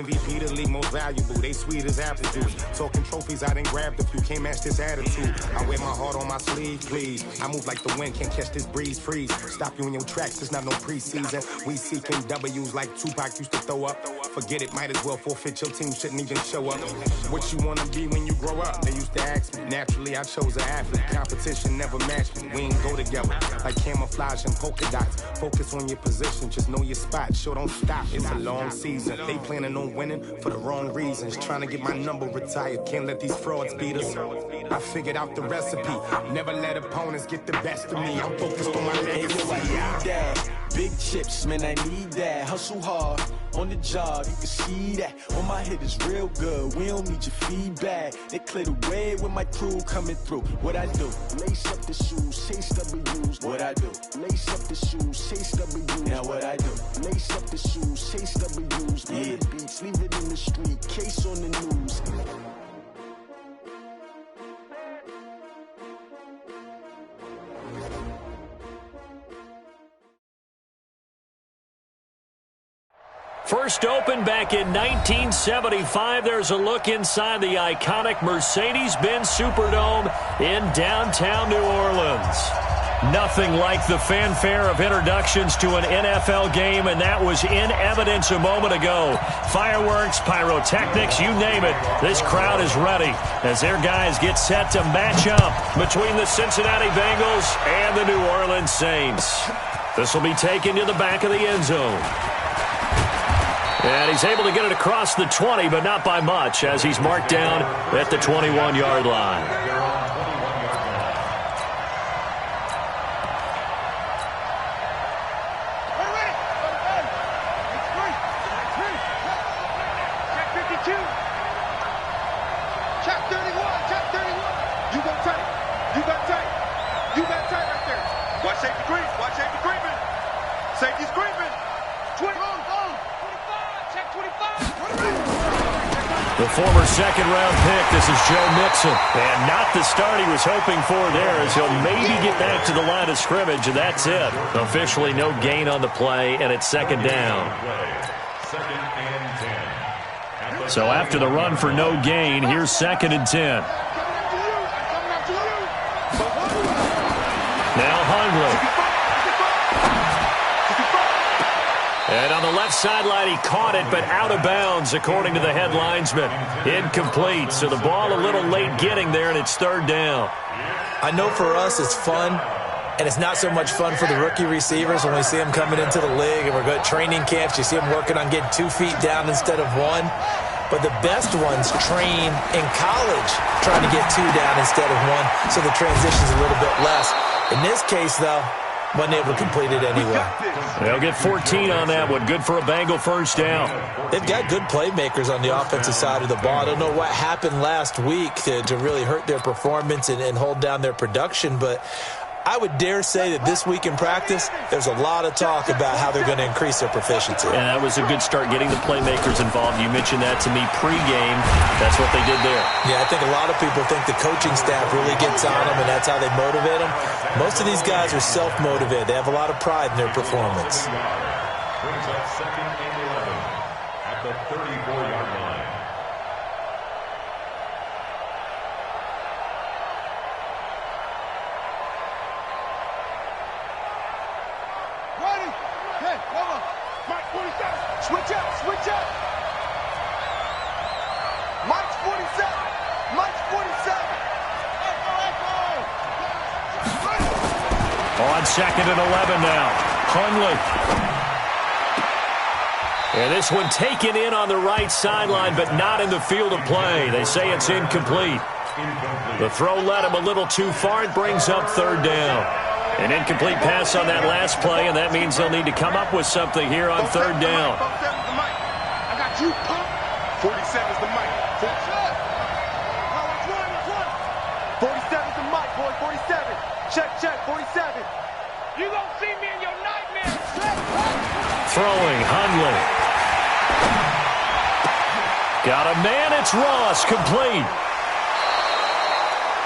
MVP the league most valuable. They sweet as apple juice. Talking trophies, I didn't grab the few. Can't match this attitude. I wear my heart on my sleeve, please. I move like the wind, can't catch this breeze. Freeze. Stop you in your tracks. It's not no preseason. We seeking W's like Tupac used to throw up. Forget it, might as well forfeit. Your team shouldn't even show up. What you wanna be when you grow up? They used to ask me. Naturally, I chose an athlete. Competition never matched me. We ain't go together like camouflage and polka dots. Focus on your position, just know your spot. Sure, don't stop. It's a long season. They planning on winning for the wrong reasons. Trying to get my number retired. Can't let these frauds beat us. I figured out the recipe. Never let opponents get the best of me. I'm focused on my legacy. Big chips, man, I need that. Hustle hard on the job, you can see that. On my hit is real good, we don't need your feedback. They clear the way with my crew coming through. What I do? Lace up the shoes, chase W's. What I do? Lace up the shoes, chase W's. Now what I do? Lace up the shoes, chase W's. Yeah. Beats, leave it in the street, case on the news. First opened back in 1975. There's a look inside the iconic Mercedes-Benz Superdome in downtown New Orleans. Nothing like the fanfare of introductions to an NFL game, and that was in evidence a moment ago. Fireworks, pyrotechnics, you name it. This crowd is ready as their guys get set to match up between the Cincinnati Bengals and the New Orleans Saints. This will be taken to the back of the end zone. And he's able to get it across the 20, but not by much, as he's marked down at the 21-yard line. The former second-round pick, this is Joe Mixon. And not the start he was hoping for there, as he'll maybe get back to the line of scrimmage, and that's it. Officially no gain on the play, and it's second down. So after the run for no gain, here's 2nd and 10. Now Hundley. And on the left sideline, he caught it, but out of bounds, according to the head linesman. Incomplete, so the ball a little late getting there, and it's 3rd down. I know for us it's fun, and it's not so much fun for the rookie receivers when we see them coming into the league, and we're going to training camps. You see them working on getting 2 feet down instead of 1. But the best ones train in college trying to get 2 down instead of 1, so the transition's a little bit less. In this case, though, wasn't able to complete it anyway. They'll get 14 on that one. Good for a Bengal first down. They've got good playmakers on the offensive side of the ball. I don't know what happened last week to really hurt their performance and hold down their production, but I would dare say that this week in practice, there's a lot of talk about how they're going to increase their proficiency. And that was a good start, getting the playmakers involved. You mentioned that to me pregame. That's what they did there. Yeah, I think a lot of people think the coaching staff really gets on them, and that's how they motivate them. Most of these guys are self-motivated. They have a lot of pride in their performance. Brings up 2nd and 11 at the 34-yard line. Switch up, switch up. Mike's 47. Mike's 47. On 2nd and 11 now. Hundley. And this one taken in on the right sideline, but not in the field of play. They say it's incomplete. The throw led him a little too far. It brings up 3rd down. An incomplete pass on that last play, and that means they'll need to come up with something here on 3rd down. I got you, pump. 47's the mic. 47's the mic, boy. 47. Check, 47. You gonna see me in your nightmares. Throwing, Hundley. Got a man, it's Ross, complete.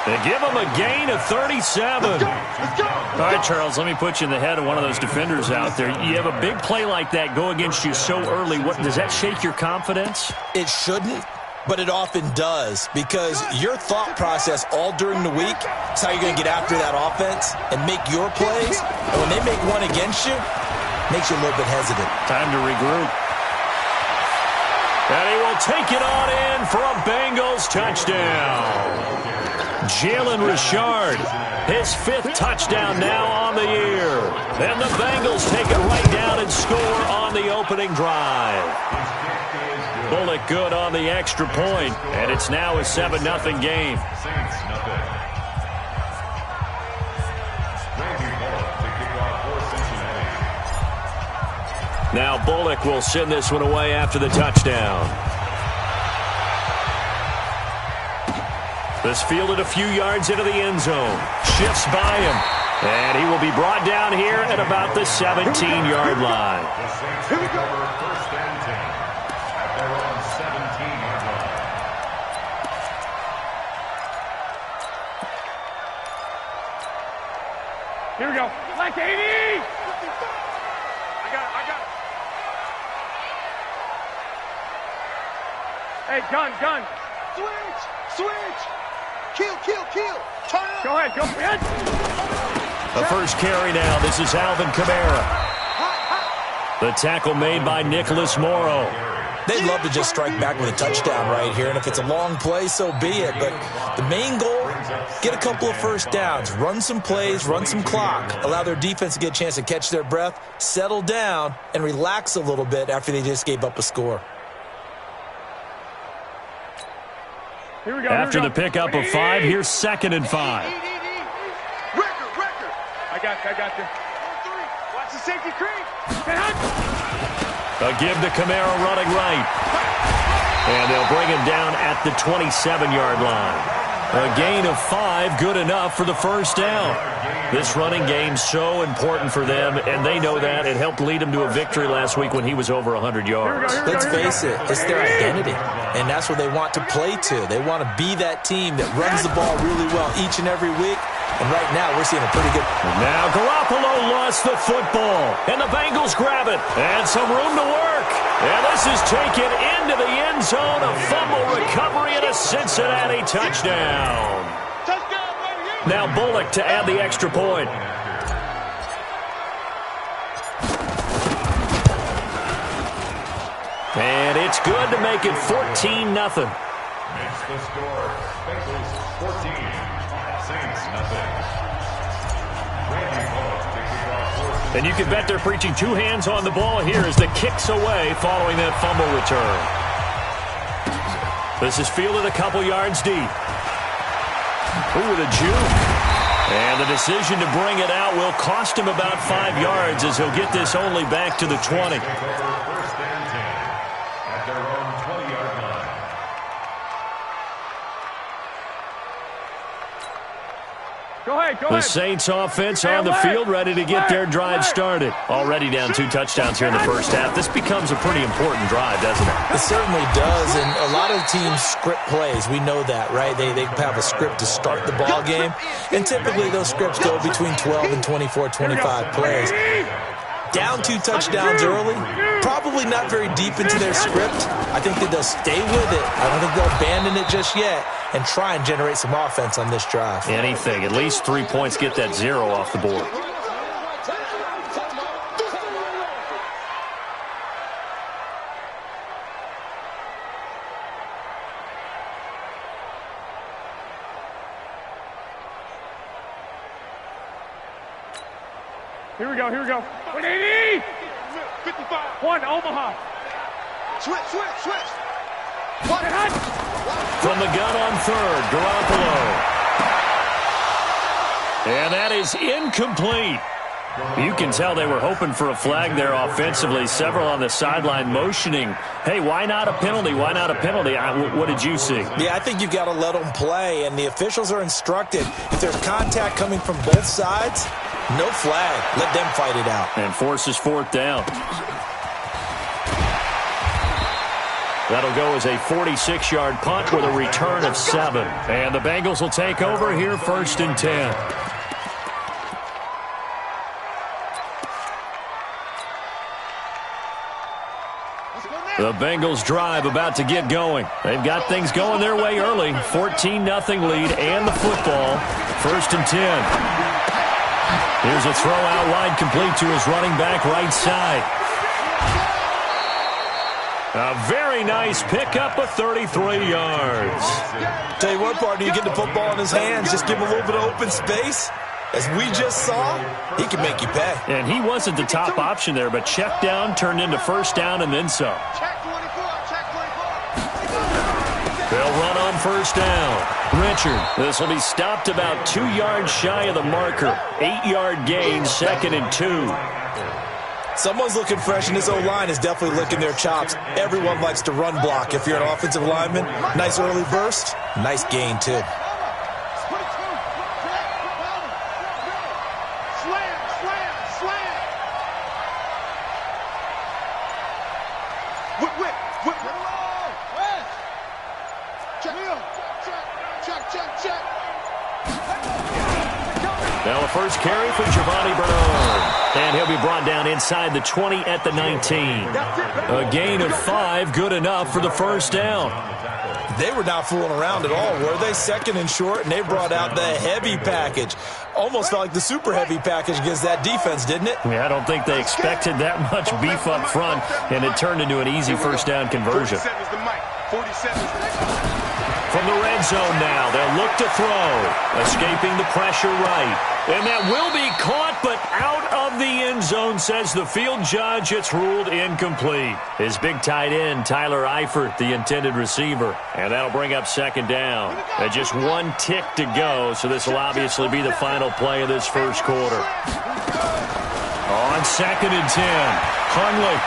They give him a gain of 37. Let's go. All right, Charles, let me put you in the head of one of those defenders out there. You have a big play like that go against you so early. Does that shake your confidence? It shouldn't, but it often does, because your thought process all during the week is how you're going to get after that offense and make your plays. And when they make one against you, it makes you a little bit hesitant. Time to regroup. And he will take it on in for a Bengals touchdown. Jalen Richard, his 5th touchdown now on the year. And the Bengals take it right down and score on the opening drive. Bullock good on the extra point, and it's now a 7-0 game. Saints nothing. Randy Bullock to kick off for Cincinnati. Now Bullock will send this one away after the touchdown. This fielded a few yards into the end zone. Shifts by him. And he will be brought down here at about the 17-yard line. The Saints take over 1st and 10 at their own 17-yard line. Here we go. Like 80. I got it. Hey, gun. Switch. Kill. Turn it. Go ahead. The first carry now. This is Alvin Kamara. The tackle made by Nicholas Morrow. They'd love to just strike back with a touchdown right here, and if it's a long play, so be it. But the main goal, get a couple of first downs, run some plays, run some clock, allow their defense to get a chance to catch their breath, settle down, and relax a little bit after they just gave up a score. Here we go. After the pickup of 5, here's 2nd and 5. Record. I got you. 1-3. Watch the safety creep. A give to Kamara running right. And they'll bring him down at the 27-yard line. A gain of 5, good enough for the first down. This running game's so important for them, and they know that. It helped lead them to a victory last week when he was over 100 yards. Let's face it, it's their identity, and that's what they want to play to. They want to be that team that runs the ball really well each and every week, and right now we're seeing a pretty good... Now Garoppolo lost the football, and the Bengals grab it, and some room to work. And this is taken into the end zone, a fumble recovery, and a Cincinnati touchdown. Now Bullock to add the extra point. And it's good to make it 14-0. Makes the score. Bengals 14. Saints nothing. Randy Bullock to kick off for Cincinnati. And you can bet they're preaching 2 hands on the ball here as the kick's away following that fumble return. This is fielded a couple yards deep. Ooh, the juke. And the decision to bring it out will cost him about 5 yards as he'll get this only back to the 20. Take over 1st and 10 at their own 20-yard line. Go ahead. The Saints offense on the field, ready to get their drive started. Already down 2 touchdowns here in the first half. This becomes a pretty important drive, doesn't it? It certainly does, and a lot of teams script plays. We know that, right? They have a script to start the ball game, and typically those scripts go between 12 and 24, 25 plays. Down 2 touchdowns early, probably not very deep into their script. I think that they'll stay with it. I don't think they'll abandon it just yet and try and generate some offense on this drive. Anything. At least 3 points, get that 0 off the board. Here we go. 180. 55. 1 Omaha. Switch. From the gun on 3rd, Garoppolo. And that is incomplete. You can tell they were hoping for a flag there offensively. Several on the sideline motioning. Hey, why not a penalty? Why not a penalty? What did you see? Yeah, I think you've got to let them play, and the officials are instructed. If there's contact coming from both sides, no flag. Let them fight it out. And forces 4th down. That'll go as a 46-yard punt with a return of 7. And the Bengals will take over here 1st and 10. The Bengals drive about to get going. They've got things going their way early. 14-0 lead and the football. 1st and 10. Here's a throw out wide complete to his running back right side. A very nice pickup of 33 yards. Tell you what, partner, you get the football in his hands, just give him a little bit of open space. As we just saw, he can make you pay. And he wasn't the top option there, but check down turned into 1st down and then some. They'll run on 1st down. Richard, this will be stopped about 2 yards shy of the marker. 8-yard gain, 2nd and 2. Someone's looking fresh, and this O-line is definitely licking their chops. Everyone likes to run block. If you're an offensive lineman, nice early burst, nice gain too. Now the first carry for Giovanni Bernard. And he'll be brought down inside the 20 at the 19. A gain of 5, good enough for the 1st down. They were not fooling around at all, were they? 2nd and short, and they brought out the heavy package. Almost felt like the super heavy package against that defense, didn't it? Yeah, I don't think they expected that much beef up front, and it turned into an easy 1st down conversion. From the red zone now, they'll look to throw. Escaping the pressure right. And that will be caught, but out of the end zone, says the field judge. It's ruled incomplete. His big tight end, Tyler Eifert, the intended receiver. And that'll bring up 2nd down. And just 1 tick to go, so this will obviously be the final play of this 1st quarter. On 2nd and 10, Hundley.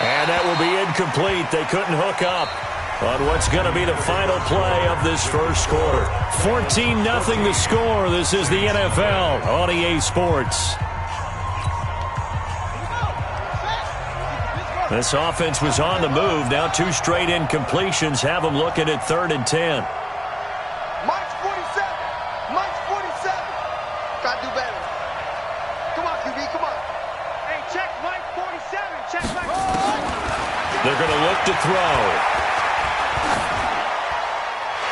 And that will be incomplete. They couldn't hook up on what's going to be the final play of this 1st quarter. 14-0 the score. This is the NFL on EA Sports. This offense was on the move. Now 2 straight incompletions have them looking at 3rd and 10. Mike's 47. Mike's 47. Gotta do better. Come on, QB, come on. Hey, check Mike 47. Check Mike. They're going to look to throw.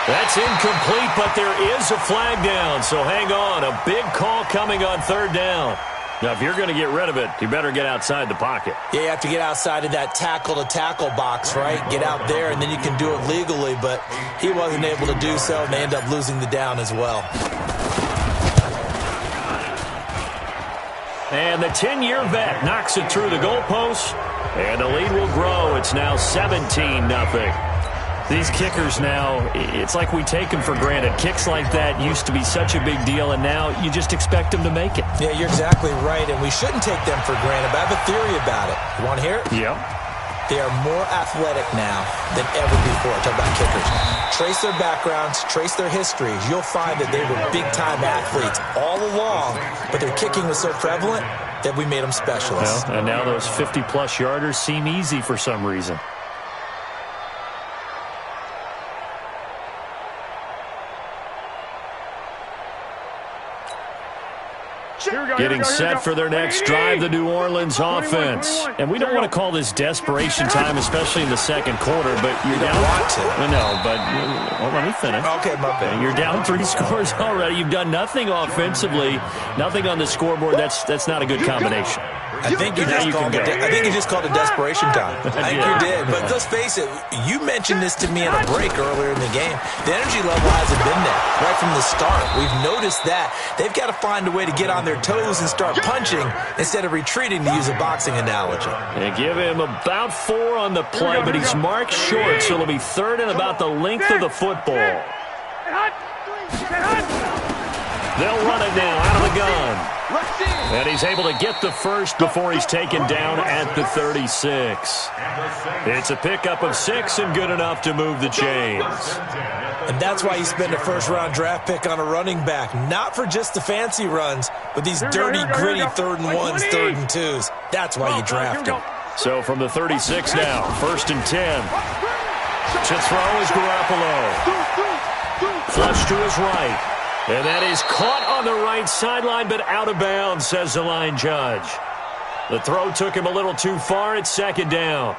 That's incomplete, but there is a flag down, so hang on. A big call coming on 3rd down. Now, if you're going to get rid of it, you better get outside the pocket. Yeah, you have to get outside of that tackle-to-tackle box, right? Get out there, and then you can do it legally, but he wasn't able to do so, and they end up losing the down as well. And the 10-year vet knocks it through the goalpost, and the lead will grow. It's now 17-0. These kickers now, it's like we take them for granted. Kicks like that used to be such a big deal, and now you just expect them to make it. Yeah, you're exactly right, and we shouldn't take them for granted, but I have a theory about it. You want to hear it? Yep. They are more athletic now than ever before. Talk about kickers. Trace their backgrounds, trace their histories. You'll find that they were big-time athletes all along, but their kicking was so prevalent that we made them specialists. Well, and now those 50-plus yarders seem easy for some reason. Getting set for their next drive, the New Orleans offense. And we don't want to call this desperation time, especially in the 2nd quarter, but you're down. Want to. No, but well, let me finish. Okay, my bad. You're down 3 scores already. You've done nothing offensively, nothing on the scoreboard. That's not a good combination. I think you just called it. I think you just called it desperation time. I think you did. But let's face it, you mentioned this to me in a break earlier in the game. The energy level hasn't been there right from the start. We've noticed that. They've got to find a way to get on their toes and start punching instead of retreating, to use a boxing analogy. They give him about 4 on the play, but he's marked short, so it'll be 3rd and about the length of the football. They'll run it now out of the gun. And he's able to get the first before he's taken down at the 36. It's a pickup of 6 and good enough to move the chains. And that's why you spend a first-round draft pick on a running back. Not for just the fancy runs, but these dirty, gritty 3rd and 1s, 3rd and 2s. That's why you draft him. So from the 36 now, 1st and 10. To throw is Garoppolo. Flush to his right. And that is caught on the right sideline, but out of bounds, says the line judge. The throw took him a little too far. It's 2nd down.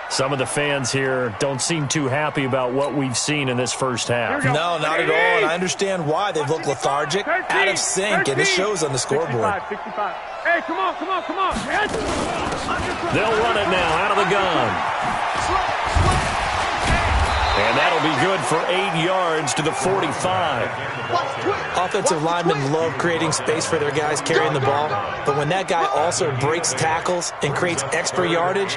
Some of the fans here don't seem too happy about what we've seen in this first half. No, not at all, and I understand why. They've looked lethargic, out of sync, and it shows on the scoreboard. 65. Hey, come on. They'll run it now out of the gun. And that'll be good for 8 yards to the 45. Offensive linemen love creating space for their guys carrying the ball, but when that guy also breaks tackles and creates extra yardage,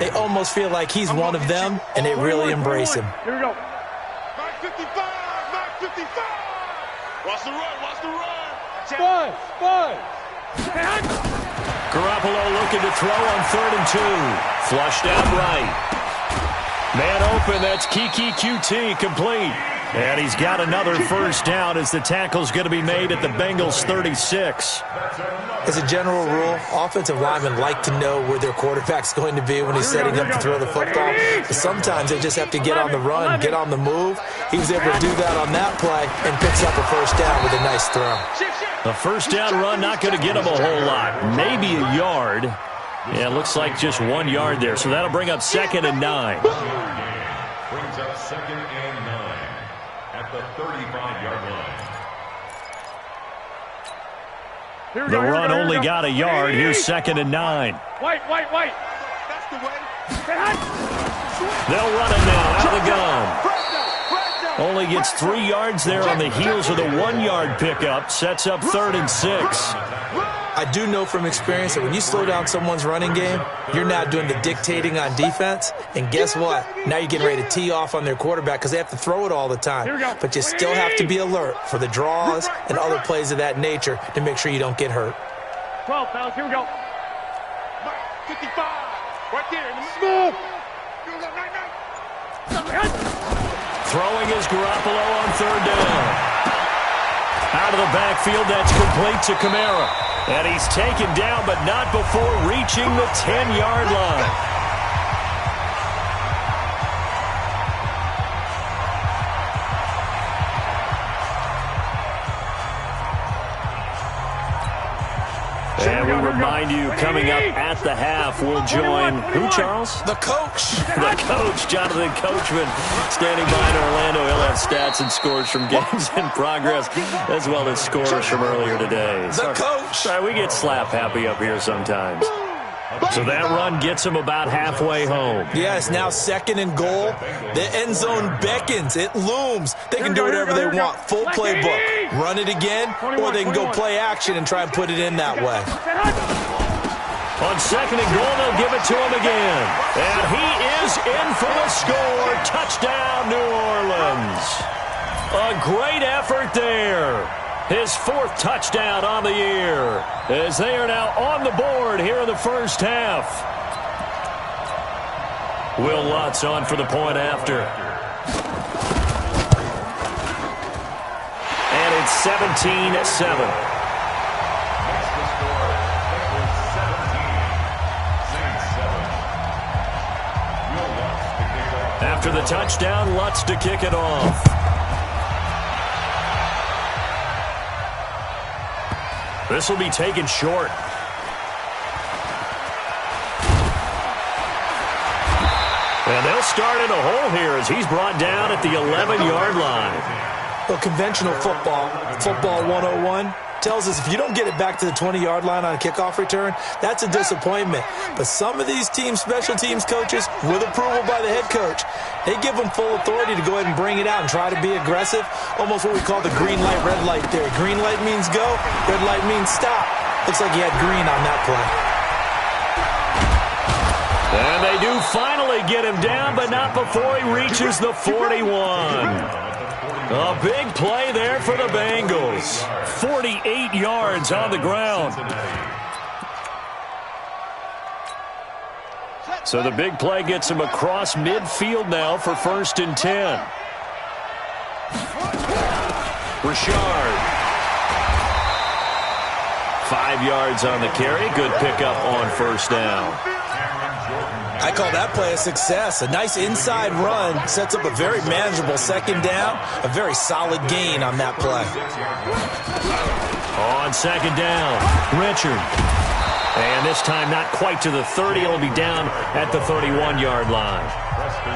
they almost feel like he's one of them, and they really embrace him. Here we go. Mark 55. Watch the run. Spud. Garoppolo looking to throw on 3rd and 2. Flushed out right. Man open, that's Kiki QT complete. And he's got another first down as the tackle's going to be made at the Bengals 36. As a general rule, offensive linemen like to know where their quarterback's going to be when he's setting up to throw the football. But sometimes they just have to get on the run, get on the move. He was able to do that on that play and picks up a first down with a nice throw. A first down run not going to get him a whole lot. Maybe a yard. Yeah, it looks like just 1 yard there. So that'll bring up 2nd and 9. Brings up 2nd and 9 at the 35-yard line. The run only got a yard. Here's 2nd and 9. White. That's the way. They'll run it now out of the gun. Only gets 3 yards there on the heels of the 1-yard pickup. Sets up 3rd and 6. I do know from experience that when you slow down someone's running game, you're now doing the dictating on defense. And guess what? Now you're getting ready to tee off on their quarterback because they have to throw it all the time. But you still have to be alert for the draws and other plays of that nature to make sure you don't get hurt. 12, fellas. Here we go. 55. Right there. Smooth. Throwing is Garoppolo on 3rd down. Out of the backfield, that's complete to Kamara. And he's taken down, but not before reaching the 10-yard line. And we remind you, coming up at the half, we'll join who, Charles? The coach. The coach, Jonathan Coachman, standing by in Orlando. He'll have stats and scores from games in progress, as well as scores from earlier today. The coach. Sorry, we get slap happy up here sometimes. So that run gets him about halfway home. Yeah, it's now 2nd and goal. The end zone beckons. It looms. They can do whatever they want. Full playbook. Run it again, or they can go play action and try and put it in that way. On 2nd and goal, they'll give it to him again. And he is in for the score. Touchdown, New Orleans. A great effort there. His 4th touchdown on the year, as they are now on the board here in the first half. Will Lutz on for the point after. And it's 17-7. After the touchdown, Lutz to kick it off. This will be taken short. And they'll start in a hole here as he's brought down at the 11-yard line. Well, conventional football 101, tells us if you don't get it back to the 20-yard line on a kickoff return, that's a disappointment. But some of these special teams coaches, with approval by the head coach, they give them full authority to go ahead and bring it out and try to be aggressive, almost what we call the green light, red light theory. Green light means go, red light means stop. Looks like he had green on that play. And they do finally get him down, but not before he reaches the 41. A big play there for the Bengals. 48 yards on the ground. So the big play gets him across midfield now for 1st and 10. Richard. 5 yards on the carry. Good pickup on 1st down. I call that play a success. A nice inside run sets up a very manageable second down, a very solid gain on that play. On second down, Richard. And this time not quite to the 30. It'll be down at the 31-yard line.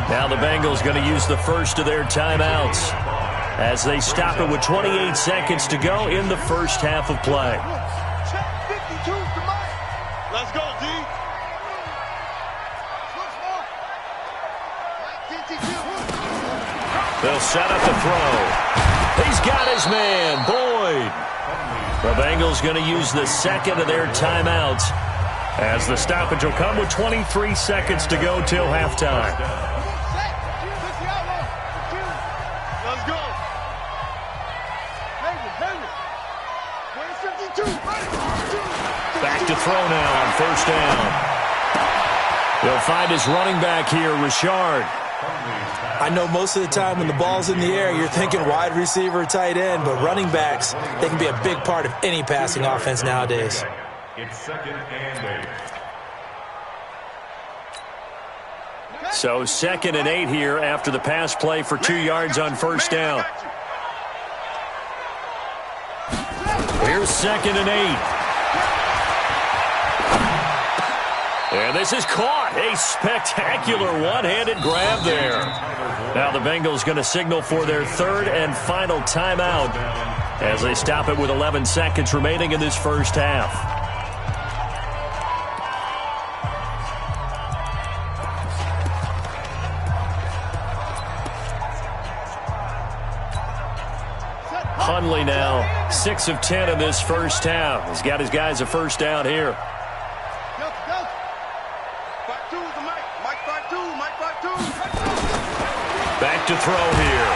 Now the Bengals going to use the first of their timeouts as they stop it with 28 seconds to go in the first half of play. Let's go, D. They'll set up the throw. He's got his man, Boyd. The Bengals going to use the second of their timeouts as the stoppage will come with 23 seconds to go till halftime. Let's go. Back to throw now on first down. He'll find his running back here, Richard. I know most of the time when the ball's in the air, you're thinking wide receiver, tight end, but running backs, they can be a big part of any passing offense nowadays. It's 2nd and 8. So 2nd and 8 here after the pass play for 2 yards on first down. Here's 2nd and 8. And this is caught. A spectacular one-handed grab there. Now the Bengals going to signal for their third and final timeout as they stop it with 11 seconds remaining in this first half. Hundley now 6 of 10 in this first half. He's got his guys a first down here. Back to throw here.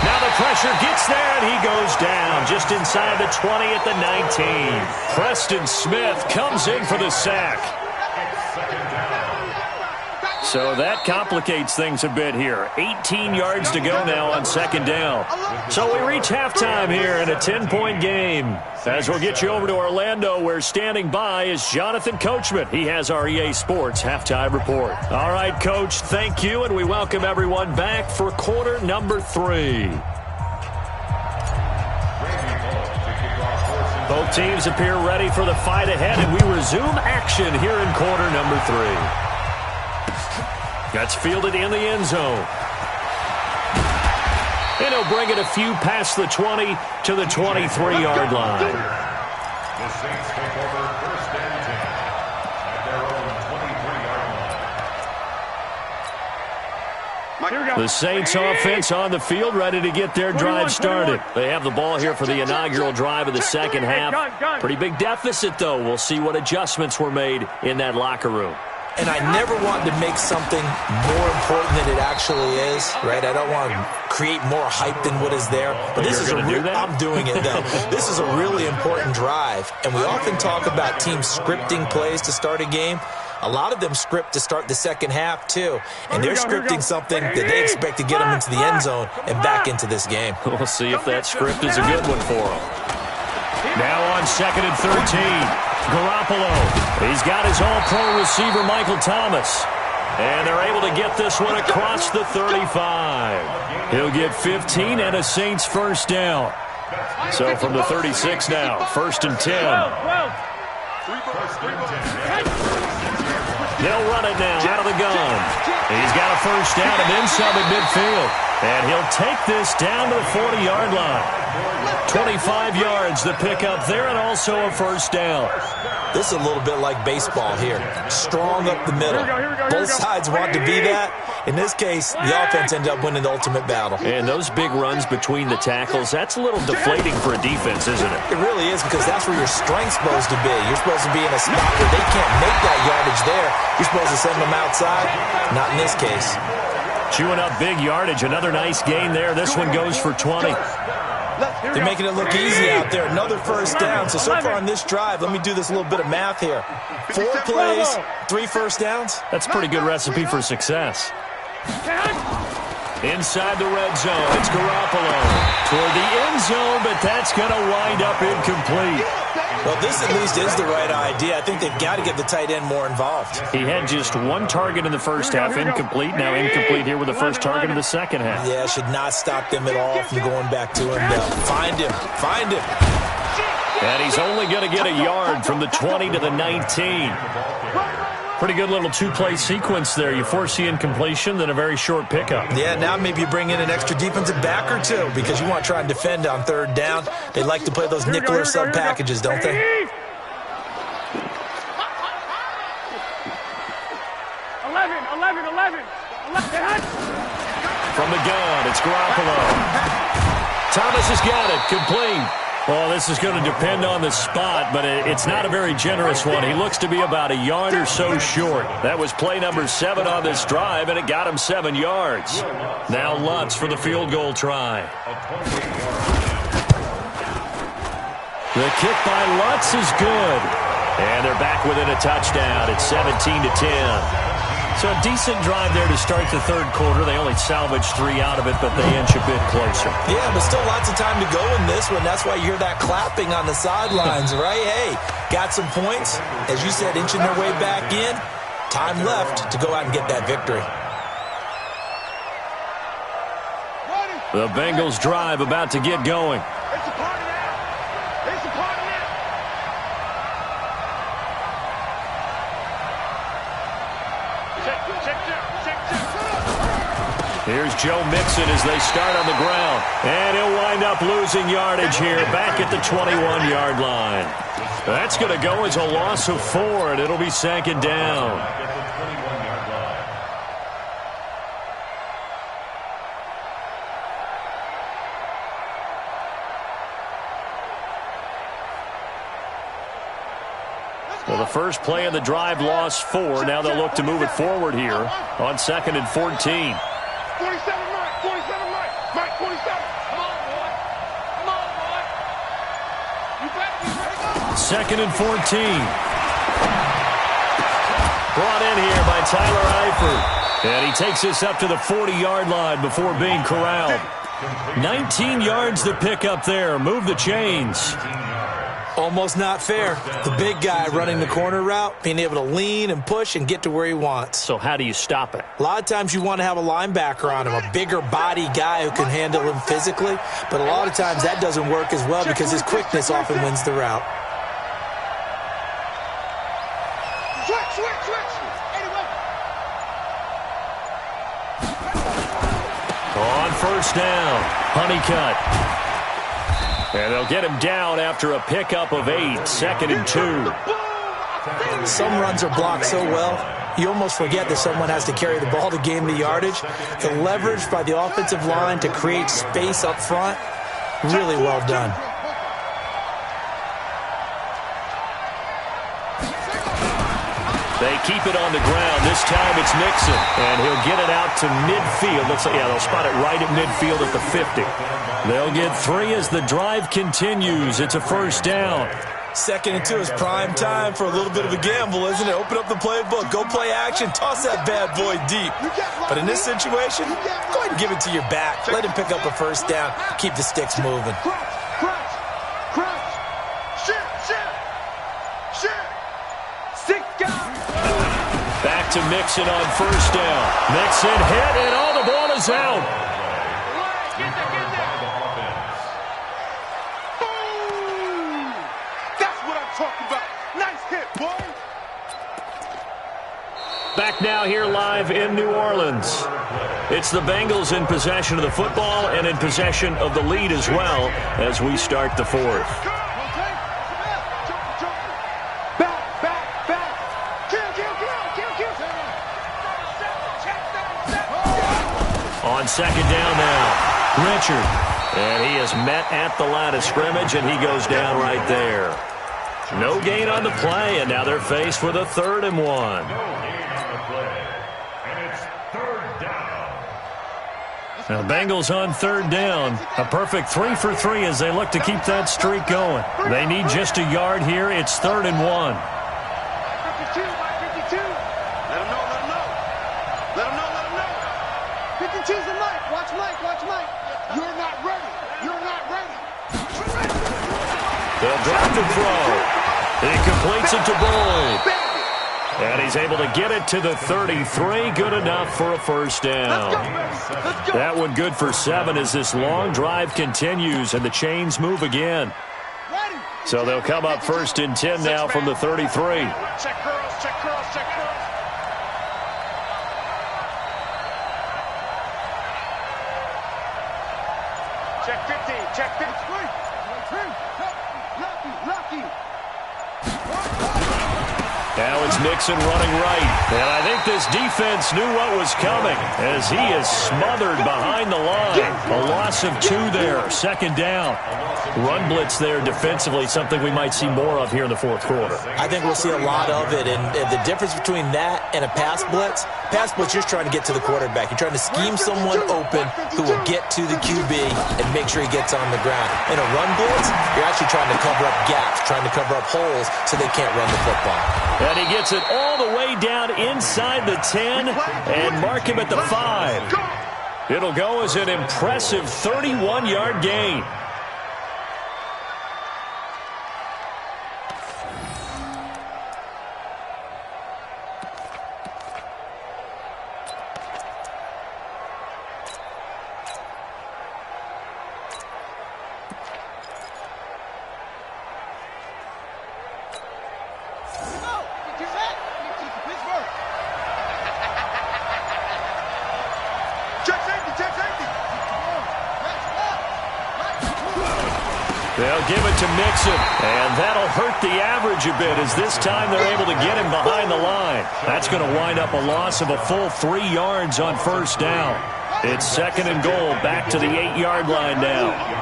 Now the pressure gets there, and he goes down just inside the 20 at the 19. Preston Smith comes in for the sack. So that complicates things a bit here. 18 yards to go now on second down. So we reach halftime here in a 10-point game. As we'll get you over to Orlando, where standing by is Jonathan Coachman. He has our EA Sports halftime report. All right, Coach, thank you, and we welcome everyone back for quarter number 3. Both teams appear ready for the fight ahead, and we resume action here in quarter number 3. That's fielded in the end zone. And he'll bring it a few past the 20 to the 23-yard line. The Saints take over 1st and 10 at their own 23-yard line. The Saints offense on the field, ready to get their drive started. They have the ball here for the inaugural drive of the second half. Pretty big deficit, though. We'll see what adjustments were made in that locker room. And I never want to make something more important than it actually is, right? I don't want to create more hype than what is there. But this is I'm doing it, though. This is a really important drive. And we often talk about teams scripting plays to start a game. A lot of them script to start the second half, too. And they're scripting something that they expect to get them into the end zone and back into this game. We'll see if that script is a good one for them. Now on 2nd and 13. Garoppolo. He's got his all-pro receiver, Michael Thomas. And they're able to get this one across the 35. He'll get 15 and a Saints first down. So from the 36 now, 1st and 10. They'll run it now out of the gun. He's got a first down and then some at midfield. And he'll take this down to the 40-yard line. 25 yards the pickup there, and also a first down. This is a little bit like baseball here. Strong up the middle. Both sides want to be that. In this case, the offense ended up winning the ultimate battle. And those big runs between the tackles, that's a little deflating for a defense, isn't it? It really is, because that's where your strength's supposed to be. You're supposed to be in a spot where they can't make that yardage there. You're supposed to send them outside. Not in this case. Chewing up big yardage. Another nice gain there. This one goes for 20. They're making it look easy out there. Another first down. So far on this drive, let me do this little bit of math here. 4 plays, 3 first downs. That's a pretty good recipe for success. Inside the red zone, it's Garoppolo toward the end zone, but that's going to wind up incomplete. Well, this at least is the right idea. I think they've got to get the tight end more involved. He had just one target in the first half, incomplete. Now incomplete here with the first target of the second half. Yeah, should not stop them at all from going back to him, though. Find him. Find him. And he's only going to get a yard from the 20 to the 19. Pretty good little two-play sequence there. You force the incompletion, then a very short pickup. Yeah, now maybe you bring in an extra defensive back or two because you want to try and defend on third down. They like to play those nickel or sub packages, don't they? 11. From the gun, it's Garoppolo. Thomas has got it. Complete. Well, this is going to depend on the spot, but it's not a very generous one. He looks to be about a yard or so short. That was play number 7 on this drive, and it got him 7 yards. Now Lutz for the field goal try. The kick by Lutz is good. And they're back within a touchdown. It's 17-10. So a decent drive there to start the third quarter. They only salvaged 3 out of it, but they inch a bit closer. Yeah, but still lots of time to go in this one. That's why you hear that clapping on the sidelines, right? Hey, got some points. As you said, inching their way back in. Time left to go out and get that victory. The Bengals drive about to get going. Here's Joe Mixon as they start on the ground. And he'll wind up losing yardage here back at the 21-yard line. That's going to go as a loss of 4, and it'll be second down. Well, the first play of the drive lost 4. Now they'll look to move it forward here on 2nd and 14. 47, Mike. 47, Mike. Mike, 47. Come on, boy. Come on, boy. You better. 2nd and 14. Brought in here by Tyler Eifert. And he takes this up to the 40-yard line before being corralled. 19 yards to pick up there. Move the chains. Almost not fair. The big guy running the corner route, being able to lean and push and get to where he wants. So how do you stop it? A lot of times you want to have a linebacker on him, a bigger body guy who can handle him physically. But a lot of times that doesn't work as well because his quickness often wins the route. On first down, Honeycutt. And they'll get him down after a pickup of 8, 2nd and 2. Some runs are blocked so well, you almost forget that someone has to carry the ball to gain the yardage. The leverage by the offensive line to create space up front, really well done. They keep it on the ground. This time it's Nixon, and he'll get it out to midfield. Looks like, yeah, they'll spot it right at midfield at the 50. They'll get 3 as the drive continues. It's a first down. 2nd and 2 is prime time for a little bit of a gamble, isn't it? Open up the playbook, go play action, toss that bad boy deep. But in this situation, go ahead and give it to your back. Let him pick up a first down. Keep the sticks moving. Back to Mixon on first down. Mixon hit, and all the ball is out. Boom! That's what I'm talking about. Nice hit, boy. Back now here live in New Orleans. It's the Bengals in possession of the football and in possession of the lead as well as we start the 4th. On second down now, Richard. And he is met at the line of scrimmage, and he goes down right there. No gain on the play, and now they're faced with a 3rd and 1. No gain on the play, and it's 3rd down. Now Bengals on 3rd down. A perfect 3 for 3 as they look to keep that streak going. They need just a yard here. It's 3rd and 1. 52, Mike, 52. Let him know, let him know. Let him know, let him know. 52's the Mike. Watch Mike, watch Mike. You're not ready. You're not ready. They'll drop the throw. He completes it to Boyd. And he's able to get it to the 33. Good enough for a first down. That one good for 7 as this long drive continues and the chains move again. So they'll come up 1st and 10 now from the 33. Check girls, check girls, check girls. Check 50, check 50. Now it's Mixon running right. And I think this defense knew what was coming as he is smothered behind the line. A loss of 2 there. 2nd down. Run blitz there defensively, something we might see more of here in the 4th quarter. I think we'll see a lot of it. And the difference between that and a pass blitz, you're trying to get to the quarterback. You're trying to scheme someone open who will get to the QB and make sure he gets on the ground. In a run blitz, you're actually trying to cover up gaps, trying to cover up holes so they can't run the football. And he gets it all the way down inside the 10 and mark him at the 5. It'll go as an impressive 31-yard gain. They'll give it to Mixon, and that'll hurt the average a bit as this time they're able to get him behind the line. That's going to wind up a loss of a full 3 yards on 1st down. It's 2nd and goal, back to the 8-yard line now.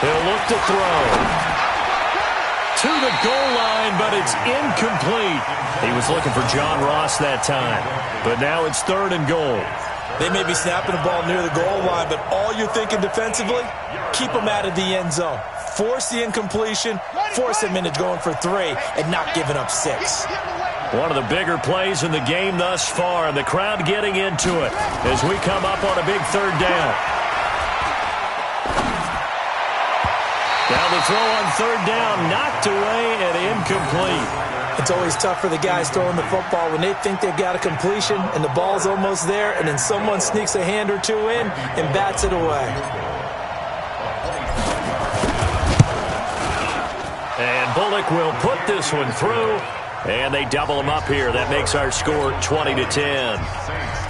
He'll look to throw. To the goal line, but it's incomplete. He was looking for John Ross that time. But now it's 3rd and goal. They may be snapping the ball near the goal line, but all you're thinking defensively, keep them out of the end zone. Force the incompletion, force them into going for 3, and not giving up 6. One of the bigger plays in the game thus far, and the crowd getting into it as we come up on a big 3rd down. Now the throw on 3rd down, knocked away and incomplete. It's always tough for the guys throwing the football when they think they've got a completion and the ball's almost there, and then someone sneaks a hand or 2 in and bats it away. And Bullock will put this one through, and they double him up here. That makes our score 20-10.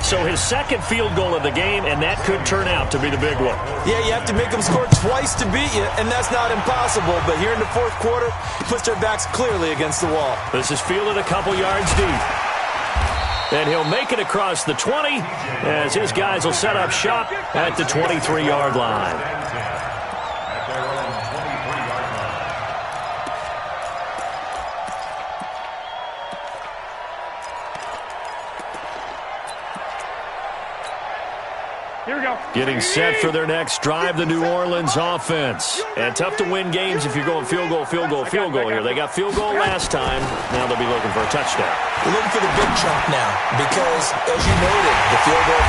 So his 2nd field goal of the game, and that could turn out to be the big one. Yeah, you have to make them score twice to beat you, and that's not impossible. But here in the 4th quarter, puts their backs clearly against the wall. This is fielded a couple yards deep. And he'll make it across the 20 as his guys will set up shop at the 23-yard line. Here we go. Getting set for their next drive, the New Orleans offense. And tough to win games if you're going field goal here. They got field goal last time. Now they'll be looking for a touchdown. We're looking for the big chunk now because, as you noted, the field goal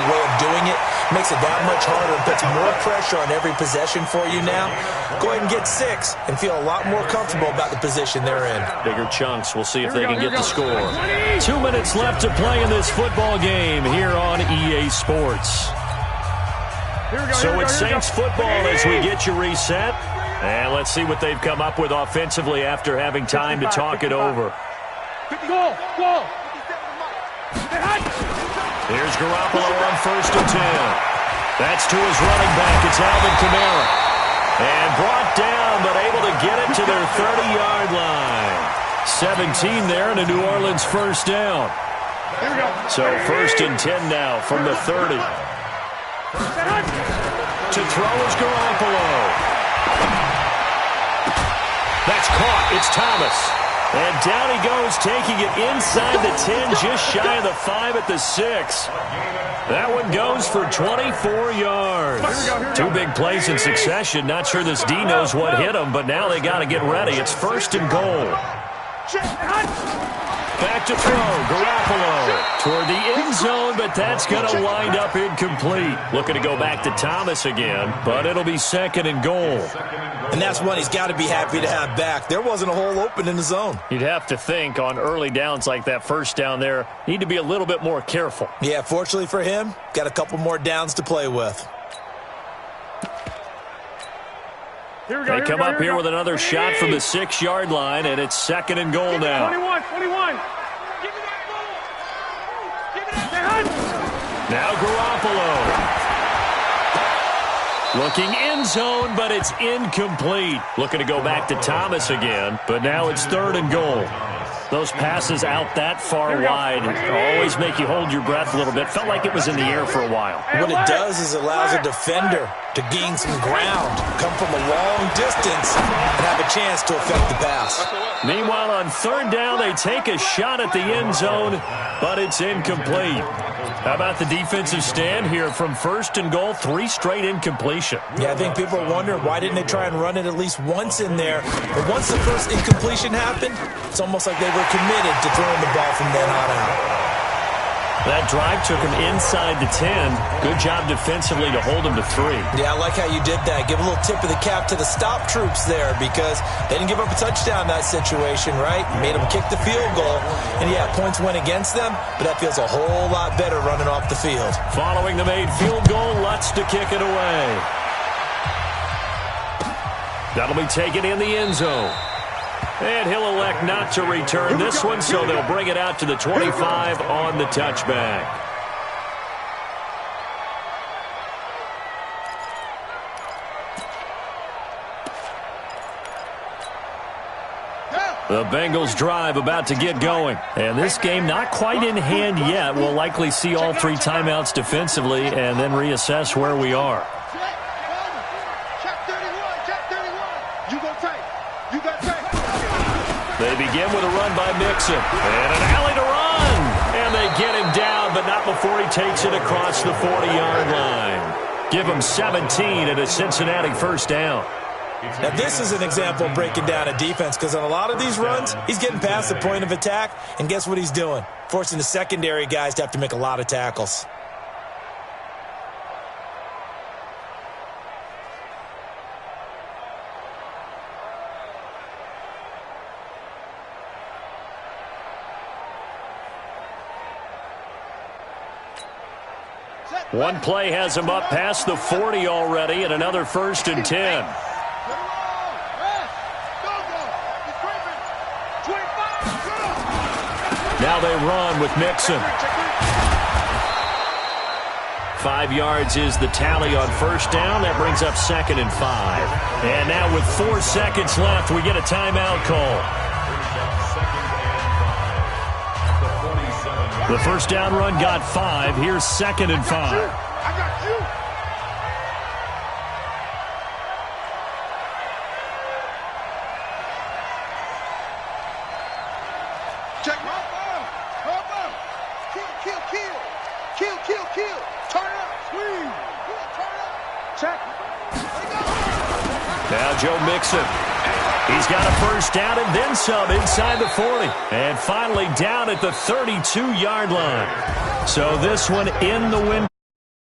way of doing it makes it that much harder and puts more pressure on every possession for you now. Go ahead and get 6 and feel a lot more comfortable about the position they're in. Bigger chunks. We'll see if they can get the score. 2 minutes left to play in this football game here on EA Sports. So it's Saints football as we get you reset. And let's see what they've come up with offensively after having time to talk it over. Here's Garoppolo on 1st and 10. That's to his running back. It's Alvin Kamara. And brought down, but able to get it to their 30-yard line. 17 there and a New Orleans first down. So 1st and 10 now from the 30. To throw is Garoppolo. That's caught. It's Thomas. And down he goes, taking it inside the 10, just shy of the 5 at the 6. That one goes for 24 yards. Two big plays in succession. Not sure this D knows what hit him, but now they got to get ready. It's 1st and goal. Back to throw. Garoppolo toward the end zone, but that's going to wind up incomplete. Looking to go back to Thomas again, but it'll be 2nd and goal. And that's one he's got to be happy to have back. There wasn't a hole open in the zone. You'd have to think on early downs like that, first down there, need to be a little bit more careful. Yeah, fortunately for him, got a couple more downs to play with. They come up here with another shot from the 6-yard line, and it's 2nd and goal now. 21. Now Garoppolo. Looking end zone, but it's incomplete. Looking to go back to Thomas again, but now it's 3rd and goal. Those passes out that far wide always make you hold your breath a little bit. Felt like it was in the air for a while. What it does is it allows a defender to gain some ground, come from a long distance, and have a chance to affect the pass. Meanwhile, on 3rd down, they take a shot at the end zone, but it's incomplete. How about the defensive stand here from 1st and goal, 3 straight incompletion? Yeah, I think people are wondering why didn't they try and run it at least once in there. But once the first incompletion happened, it's almost like they were committed to throwing the ball from then on out. That drive took him inside the 10. Good job defensively to hold him to 3. Yeah, I like how you did that. Give a little tip of the cap to the stop troops there because they didn't give up a touchdown in that situation, right? Made them kick the field goal. And, yeah, points went against them, but that feels a whole lot better running off the field. Following the made field goal, Lutz to kick it away. That'll be taken in the end zone. And he'll elect not to return this one, so they'll bring it out to the 25 on the touchback. The Bengals drive about to get going. And this game not quite in hand yet. We'll likely see all 3 timeouts defensively and then reassess where we are. They begin with a run by Mixon. And an alley to run. And they get him down, but not before he takes it across the 40-yard line. Give him 17 and a Cincinnati 1st down. Now, this is an example of breaking down a defense because on a lot of these runs, he's getting past the point of attack, and guess what he's doing? Forcing the secondary guys to have to make a lot of tackles. One play has him up past the 40 already, and another 1st and 10. Now they run with Mixon. 5 yards is the tally on 1st down. That brings up 2nd and 5. And now with 4 seconds left, we get a timeout call. The 1st down run got 5. Here's 2nd and 5. I got you. Check. Kill. Turn it up. Squeeze. Turn it up. Check. Now Joe Mixon. He's got a 1st down and then some inside the 40. And finally down at the 32-yard line. So this one in the win.